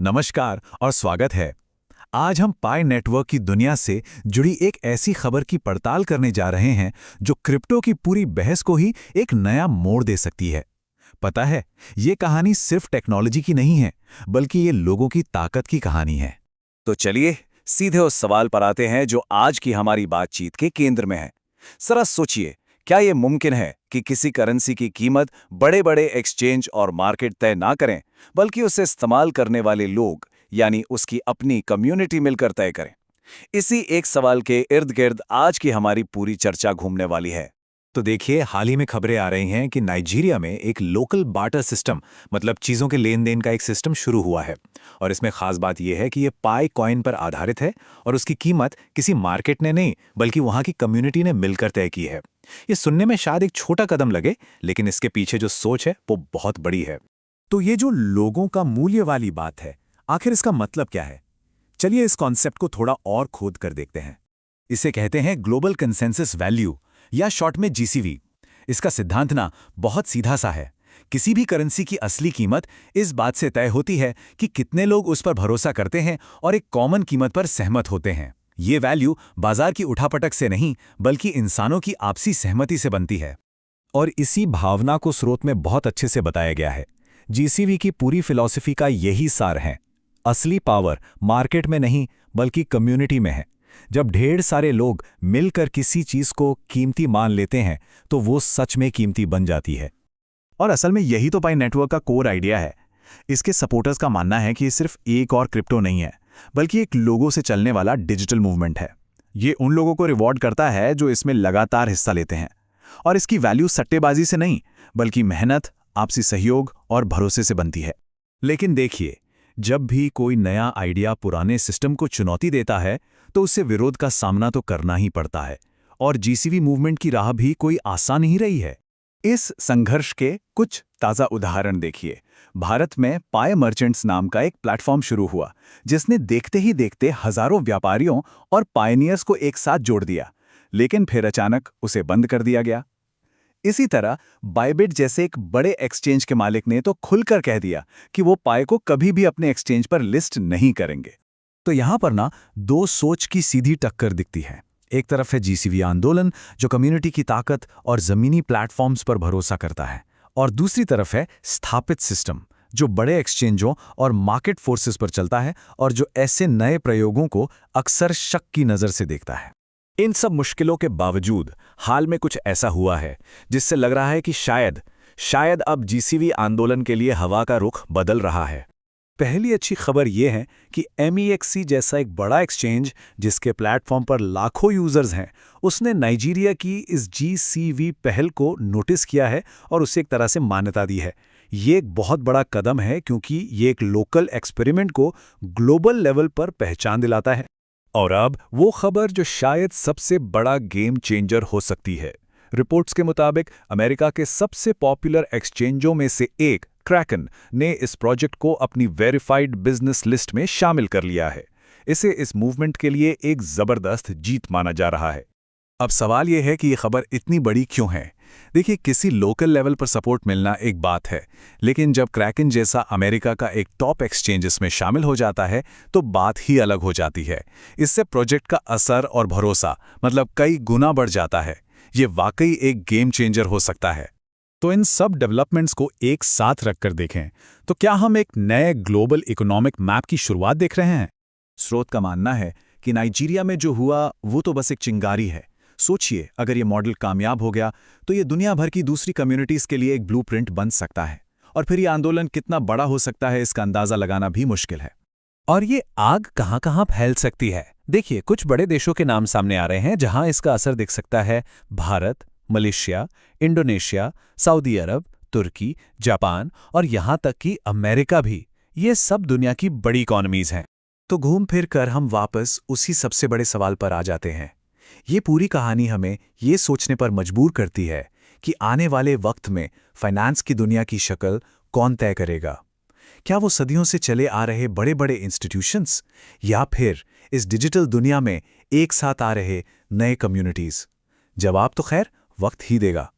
नमस्कार और स्वागत है। आज हम पाई नेटवर्क की दुनिया से जुड़ी एक ऐसी खबर की पड़ताल करने जा रहे हैं जो क्रिप्टो की पूरी बहस को ही एक नया मोड़ दे सकती है। पता है, ये कहानी सिर्फ टेक्नोलॉजी की नहीं है, बल्कि ये लोगों की ताकत की कहानी है। तो चलिए सीधे उस सवाल पर आते हैं जो आज की हमारी बातचीत के केंद्र में है। जरा सोचिए, क्या यह मुमकिन है कि किसी करेंसी की कीमत बड़े बड़े एक्सचेंज और मार्केट तय ना करें, बल्कि उसे इस्तेमाल करने वाले लोग यानी उसकी अपनी कम्युनिटी मिलकर तय करें? इसी एक सवाल के इर्द गिर्द आज की हमारी पूरी चर्चा घूमने वाली है। तो देखिए, हाल ही में खबरें आ रही हैं कि नाइजीरिया में एक लोकल बार्टर सिस्टम, मतलब चीज़ों के लेन देन का एक सिस्टम शुरू हुआ है। और इसमें खास बात यह है कि ये पाई कॉइन पर आधारित है और उसकी कीमत किसी मार्केट ने नहीं, बल्कि वहाँ की कम्युनिटी ने मिलकर तय की है। ये सुनने में शायद एक छोटा कदम लगे, लेकिन इसके पीछे जो सोच है वो बहुत बड़ी है। तो ये जो लोगों का मूल्य वाली बात है, आखिर इसका मतलब क्या है? चलिए इस कॉन्सेप्ट को थोड़ा और खोद कर देखते हैं। इसे कहते हैं ग्लोबल कंसेंसस वैल्यू, या शॉर्ट में जीसीवी। इसका सिद्धांत ना बहुत सीधा सा है। किसी भी करेंसी की असली कीमत इस बात से तय होती है कि कितने लोग उस पर भरोसा करते हैं और एक कॉमन कीमत पर सहमत होते हैं। ये वैल्यू बाजार की उठापटक से नहीं, बल्कि इंसानों की आपसी सहमति से बनती है। और इसी भावना को स्रोत में बहुत अच्छे से बताया गया है। जीसीवी की पूरी फिलॉसफी का यही सार है। असली पावर मार्केट में नहीं, बल्कि कम्युनिटी में है। जब ढेर सारे लोग मिलकर किसी चीज को कीमती मान लेते हैं, तो वो सच में कीमती बन जाती है। और असल में यही तो पाई नेटवर्क का कोर आइडिया है। इसके सपोर्टर्स का मानना है कि ये सिर्फ एक और क्रिप्टो नहीं है, बल्कि एक लोगों से चलने वाला डिजिटल मूवमेंट है। ये उन लोगों को रिवॉर्ड करता है जो इसमें लगातार हिस्सा लेते हैं। और इसकी वैल्यू सट्टेबाजी से नहीं, बल्कि मेहनत, आपसी सहयोग और भरोसे से बनती है। लेकिन देखिए, जब भी कोई नया आइडिया पुराने सिस्टम को चुनौती देता है, तो उससे विरोध का सामना तो करना ही पड़ता है। और जीसीवी मूवमेंट की राह भी कोई आसान नहीं रही है। इस संघर्ष के कुछ ताज़ा उदाहरण देखिए। भारत में पाई मर्चेंट्स नाम का एक प्लेटफॉर्म शुरू हुआ, जिसने देखते ही देखते हजारों व्यापारियों और पायनियर्स को एक साथ जोड़ दिया। लेकिन फिर अचानक उसे बंद कर दिया गया। इसी तरह बाइबिट जैसे एक बड़े एक्सचेंज के मालिक ने तो खुलकर कह दिया कि वो पाई को कभी भी अपने एक्सचेंज पर लिस्ट नहीं करेंगे। तो यहां पर ना दो सोच की सीधी टक्कर दिखती है। एक तरफ है जीसीवी आंदोलन, जो कम्युनिटी की ताकत और जमीनी प्लेटफॉर्म्स पर भरोसा करता है, और दूसरी तरफ है स्थापित सिस्टम, जो बड़े एक्सचेंजों और मार्केट फोर्सेस पर चलता है और जो ऐसे नए प्रयोगों को अक्सर शक की नज़र से देखता है। इन सब मुश्किलों के बावजूद हाल में कुछ ऐसा हुआ है जिससे लग रहा है कि शायद अब जीसीवी आंदोलन के लिए हवा का रुख बदल रहा है। पहली अच्छी खबर यह है कि MEXC जैसा एक बड़ा एक्सचेंज, जिसके प्लेटफॉर्म पर लाखों यूजर्स हैं, उसने नाइजीरिया की इस जीसीवी पहल को नोटिस किया है और उसे एक तरह से मान्यता दी है। ये एक बहुत बड़ा कदम है, क्योंकि ये एक लोकल एक्सपेरिमेंट को ग्लोबल लेवल पर पहचान दिलाता है। और अब वो खबर जो शायद सबसे बड़ा गेम चेंजर हो सकती है। रिपोर्ट्स के मुताबिक अमेरिका के सबसे पॉपुलर एक्सचेंजों में से एक क्रैकन ने इस प्रोजेक्ट को अपनी वेरीफाइड बिजनेस लिस्ट में शामिल कर लिया है। इसे इस मूवमेंट के लिए एक जबरदस्त जीत माना जा रहा है। अब सवाल यह है कि ये खबर इतनी बड़ी क्यों है? देखिए, किसी लोकल लेवल पर सपोर्ट मिलना एक बात है, लेकिन जब क्रैकन जैसा अमेरिका का एक टॉप एक्सचेंज इसमें शामिल हो जाता है, तो बात ही अलग हो जाती है। इससे प्रोजेक्ट का असर और भरोसा मतलब कई गुना बढ़ जाता है। ये वाकई एक गेम चेंजर हो सकता है। तो इन सब डेवलपमेंट्स को एक साथ रखकर देखें तो क्या हम एक नए ग्लोबल इकोनॉमिक मैप की शुरुआत देख रहे हैं? स्रोत का मानना है कि नाइजीरिया में जो हुआ वो तो बस एक चिंगारी है। सोचिए, अगर ये मॉडल कामयाब हो गया तो ये दुनिया भर की दूसरी कम्युनिटीज के लिए एक ब्लूप्रिंट बन सकता है। और फिर ये आंदोलन कितना बड़ा हो सकता है, इसका अंदाजा लगाना भी मुश्किल है। और ये आग कहां कहां फैल सकती है? देखिए, कुछ बड़े देशों के नाम सामने आ रहे हैं जहां इसका असर दिख सकता है। भारत, मलेशिया, इंडोनेशिया, सऊदी अरब, तुर्की, जापान और यहां तक कि अमेरिका भी। ये सब दुनिया की बड़ी इकोनॉमीज हैं। तो घूम फिर कर हम वापस उसी सबसे बड़े सवाल पर आ जाते हैं। ये पूरी कहानी हमें ये सोचने पर मजबूर करती है कि आने वाले वक्त में फाइनेंस की दुनिया की शक्ल कौन तय करेगा? क्या वो सदियों से चले आ रहे बड़े बड़े इंस्टीट्यूशंस, या फिर इस डिजिटल दुनिया में एक साथ आ रहे नए कम्युनिटीज? जवाब तो खैर वक्त ही देगा।